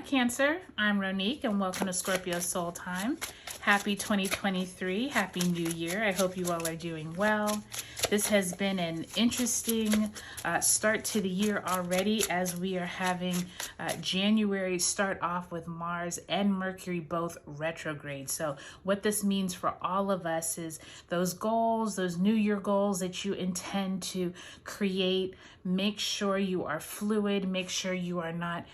Cancer. I'm Ronique and welcome to Scorpio Soul Time. Happy 2023. Happy New Year. I hope you all are doing well. This has been an interesting start to the year already, as we are having January start off with Mars and Mercury both retrograde. So what this means for all of us is those goals, those New Year goals that you intend to create, make sure you are fluid, make sure you are not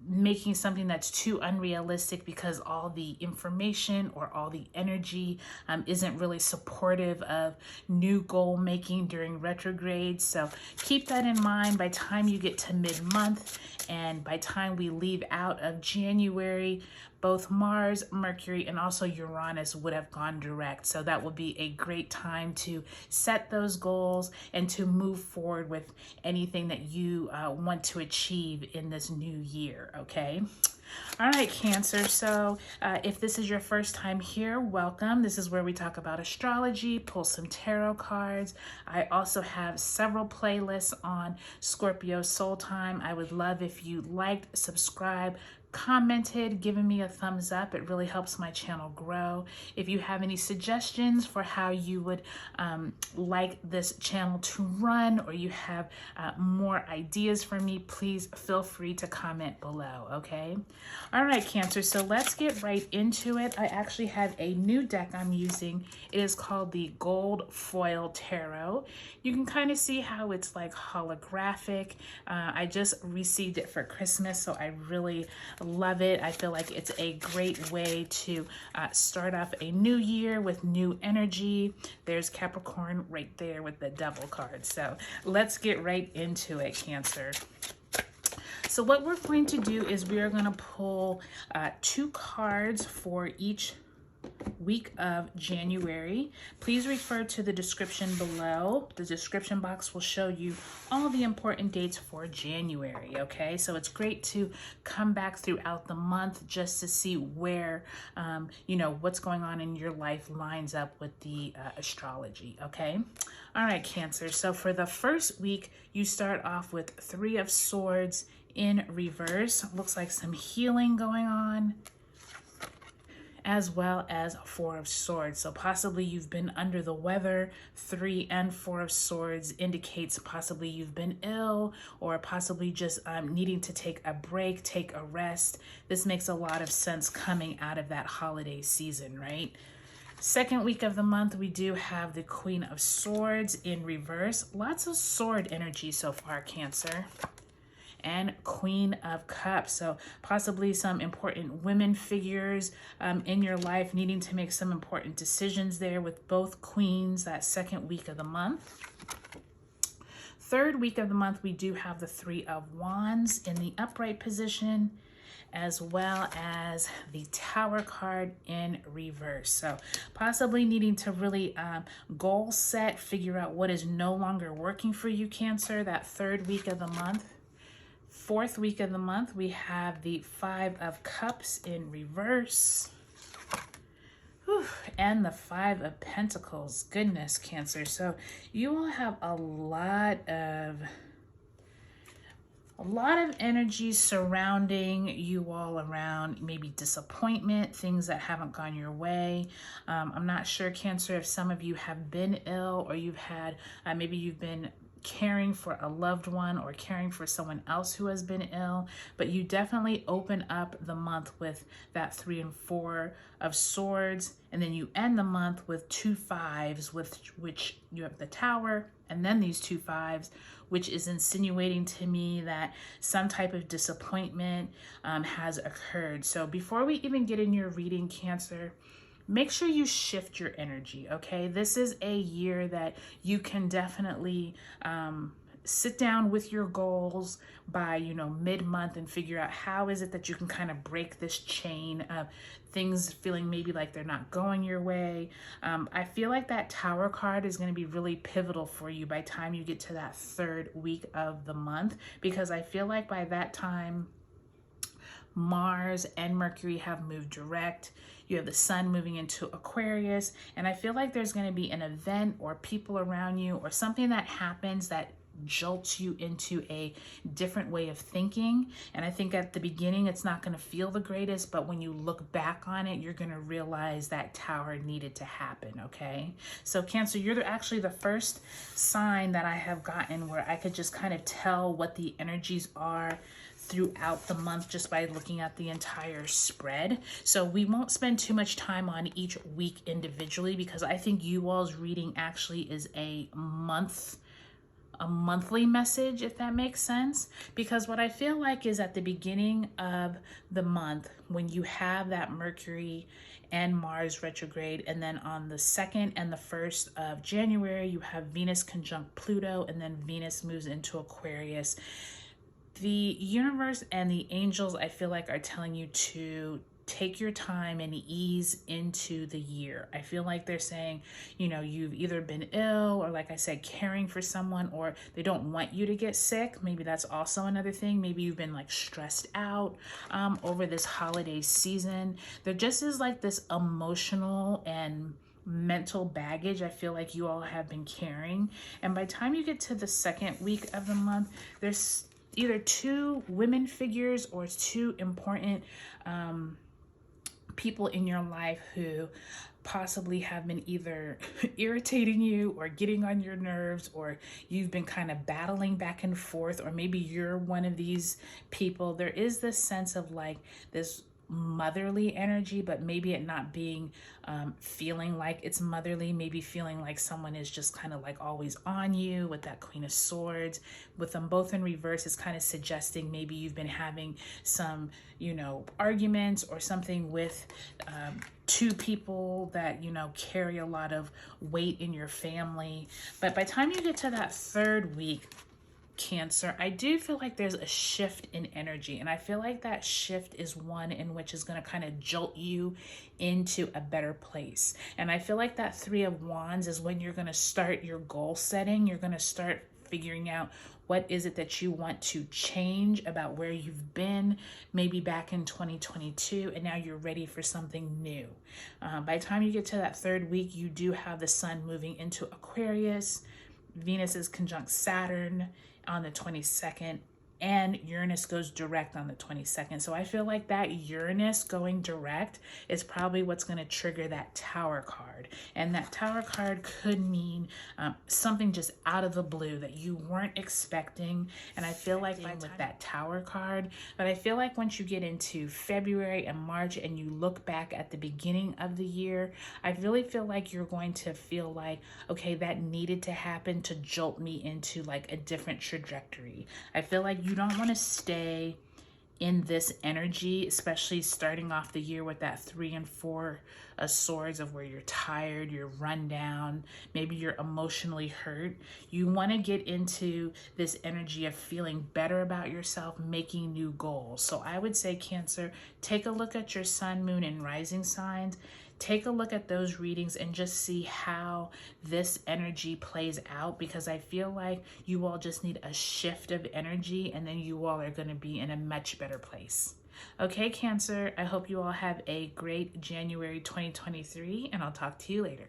making something that's too unrealistic because all the information or all the energy isn't really supportive of new goal making during retrograde. So keep that in mind by time you get to mid-month, and by time we leave out of January, both Mars, Mercury, and also Uranus would have gone direct. So that will be a great time to set those goals and to move forward with anything that you want to achieve in this new year, okay? All right, Cancer. So if this is your first time here, welcome. This is where we talk about astrology, pull some tarot cards. I also have several playlists on Scorpio Soul Time. I would love if you liked, subscribe, commented, giving me a thumbs up. It really helps my channel grow. If you have any suggestions for how you would like this channel to run, or you have more ideas for me, please feel free to comment below, okay? All right, Cancer, so let's get right into it. I actually have a new deck I'm using. It is called the Gold Foil Tarot. You can kind of see how it's like holographic. I just received it for Christmas, so I really love it. I feel like it's a great way to start off a new year with new energy. There's Capricorn right there with the Devil card. So let's get right into it, Cancer. So what we're going to do is we are going to pull 2 cards for each week of January. Please refer to the description below. The description box will show you all the important dates for January, okay? So it's great to come back throughout the month just to see where, you know, what's going on in your life lines up with the astrology, okay? All right, Cancer. So for the first week, you start off with 3 of Swords in reverse. Looks like some healing going on, as well as 4 of Swords. So possibly you've been under the weather. 3 and 4 of Swords indicates possibly you've been ill, or possibly just needing to take a break, take a rest. This makes a lot of sense coming out of that holiday season, right? Second week of the month, we do have the Queen of Swords in reverse. Lots of sword energy so far, Cancer. And Queen of Cups. So possibly some important women figures in your life needing to make some important decisions there with both queens that second week of the month. Third week of the month, we do have the 3 of Wands in the upright position, as well as the Tower card in reverse. So possibly needing to really goal set, figure out what is no longer working for you, Cancer, that third week of the month. Fourth week of the month, we have the 5 of Cups in reverse. Whew, and the 5 of Pentacles. Goodness, Cancer. So you will have a lot of energy surrounding you all around maybe disappointment, things that haven't gone your way. I'm not sure, Cancer, if some of you have been ill, or you've had, maybe you've been caring for a loved one or caring for someone else who has been ill, but you definitely open up the month with that 3 and 4 of Swords, and then you end the month with 2 5s, with which you have the Tower, and then these 2 5s, which is insinuating to me that some type of disappointment has occurred. So before we even get in your reading, Cancer, make sure you shift your energy, okay? This is a year that you can definitely sit down with your goals by, you know, mid-month and figure out how is it that you can kind of break this chain of things feeling maybe like they're not going your way. I feel like that Tower card is going to be really pivotal for you by the time you get to that third week of the month, because I feel like by that time, Mars and Mercury have moved direct. You have the sun moving into Aquarius, and I feel like there's going to be an event or people around you or something that happens that jolts you into a different way of thinking. And I think at the beginning, it's not going to feel the greatest, but when you look back on it, you're going to realize that tower needed to happen, okay? So Cancer, you're actually the first sign that I have gotten where I could just kind of tell what the energies are throughout the month just by looking at the entire spread. So we won't spend too much time on each week individually, because I think you all's reading actually is a monthly message, if that makes sense. Because what I feel like is at the beginning of the month, when you have that Mercury and Mars retrograde, and then on the 2nd and the 1st of January, you have Venus conjunct Pluto, and then Venus moves into Aquarius. The universe and the angels, I feel like, are telling you to take your time and ease into the year. I feel like they're saying, you know, you've either been ill or, like I said, caring for someone, or they don't want you to get sick. Maybe that's also another thing. Maybe you've been like stressed out over this holiday season. There just is like this emotional and mental baggage I feel like you all have been carrying. And by the time you get to the 2nd week of the month, there's either 2 women figures or 2 important people in your life who possibly have been either irritating you or getting on your nerves, or you've been kind of battling back and forth, or maybe you're one of these people. There is this sense of like this motherly energy, but maybe it not being feeling like it's motherly, maybe feeling like someone is just kind of like always on you with that Queen of Swords. With them both in reverse, it's kind of suggesting maybe you've been having some, you know, arguments or something with 2 people that, you know, carry a lot of weight in your family. But by the time you get to that 3rd week, Cancer, I do feel like there's a shift in energy, and I feel like that shift is one in which is going to kind of jolt you into a better place. And I feel like that 3 of Wands is when you're going to start your goal setting. You're going to start figuring out what is it that you want to change about where you've been maybe back in 2022, and now you're ready for something new. By the time you get to that 3rd week, you do have the sun moving into Aquarius. Venus is conjunct Saturn on the 22nd, and Uranus goes direct on the 22nd. So I feel like that Uranus going direct is probably what's going to trigger that Tower card. And that Tower card could mean something just out of the blue that you weren't expecting. And I feel like with that Tower card, but I feel like once you get into February and March and you look back at the beginning of the year, I really feel like you're going to feel like, okay, that needed to happen to jolt me into like a different trajectory. I feel like you don't want to stay in this energy, especially starting off the year with that 3 and 4 swords of where you're tired, you're run down, maybe you're emotionally hurt. You want to get into this energy of feeling better about yourself, making new goals. So I would say, Cancer, take a look at your sun, moon, and rising signs. Take a look at those readings and just see how this energy plays out, because I feel like you all just need a shift of energy, and then you all are going to be in a much better place. Okay, Cancer, I hope you all have a great January 2023, and I'll talk to you later.